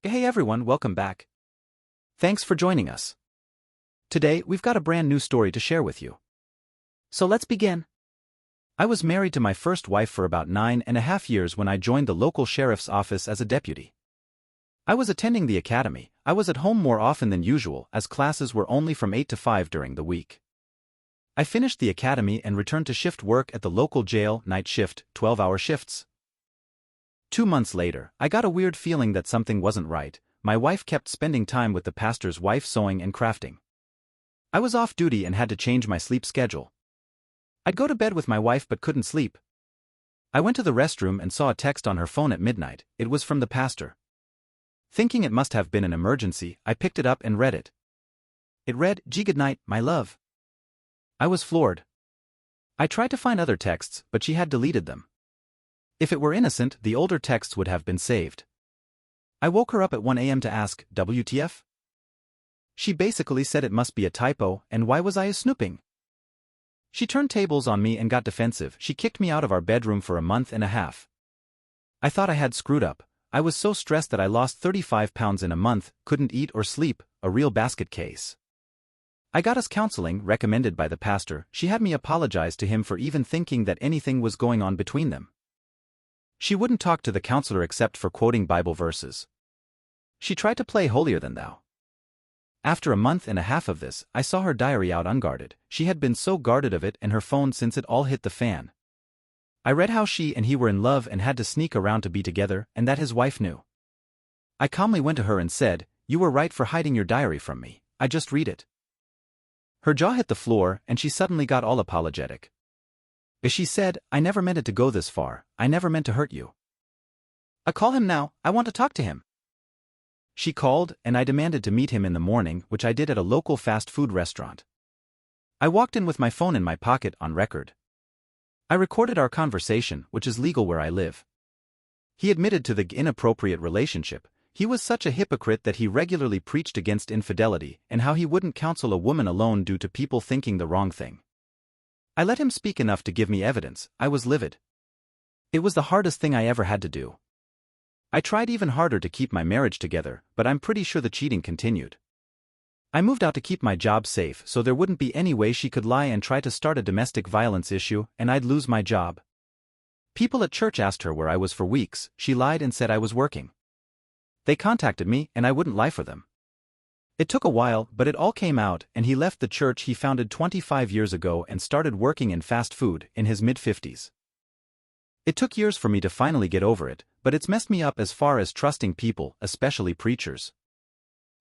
Hey everyone, welcome back. Thanks for joining us. Today, we've got a brand new story to share with you. So let's begin. I was married to my first wife for about 9.5 years when I joined the local sheriff's office as a deputy. I was attending the academy. I was at home more often than usual as classes were only from 8 to 5 during the week. I finished the academy and returned to shift work at the local jail, night shift, 12-hour shifts. 2 months later, I got a weird feeling that something wasn't right. My wife kept spending time with the pastor's wife sewing and crafting. I was off duty and had to change my sleep schedule. I'd go to bed with my wife but couldn't sleep. I went to the restroom and saw a text on her phone at midnight. It was from the pastor. Thinking it must have been an emergency, I picked it up and read it. It read, "Gee, good night, my love." I was floored. I tried to find other texts, but she had deleted them. If it were innocent, the older texts would have been saved. I woke her up at 1 a.m. to ask, WTF? She basically said it must be a typo, and why was I snooping? She turned tables on me and got defensive. She kicked me out of our bedroom for a month and a half. I thought I had screwed up. I was so stressed that I lost 35 pounds in a month, couldn't eat or sleep, a real basket case. I got us counseling, recommended by the pastor. She had me apologize to him for even thinking that anything was going on between them. She wouldn't talk to the counselor except for quoting Bible verses. She tried to play holier than thou. After a month and a half of this, I saw her diary out unguarded. She had been so guarded of it and her phone since it all hit the fan. I read how she and he were in love and had to sneak around to be together, and that his wife knew. I calmly went to her and said, "You were right for hiding your diary from me. I just read it." Her jaw hit the floor and she suddenly got all apologetic. She said, "I never meant it to go this far. I never meant to hurt you." Call him now, I want to talk to him." She called, and I demanded to meet him in the morning, which I did at a local fast food restaurant. I walked in with my phone in my pocket on record. I recorded our conversation, which is legal where I live. He admitted to the inappropriate relationship. He was such a hypocrite that he regularly preached against infidelity and how he wouldn't counsel a woman alone due to people thinking the wrong thing. I let him speak enough to give me evidence. I was livid. It was the hardest thing I ever had to do. I tried even harder to keep my marriage together, but I'm pretty sure the cheating continued. I moved out to keep my job safe so there wouldn't be any way she could lie and try to start a domestic violence issue and I'd lose my job. People at church asked her where I was for weeks. She lied and said I was working. They contacted me and I wouldn't lie for them. It took a while, but it all came out, and he left the church he founded 25 years ago and started working in fast food in his mid-50s. It took years for me to finally get over it, but it's messed me up as far as trusting people, especially preachers.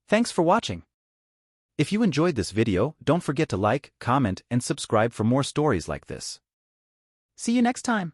Thanks for watching. If you enjoyed this video, don't forget to like, comment, and subscribe for more stories like this. See you next time.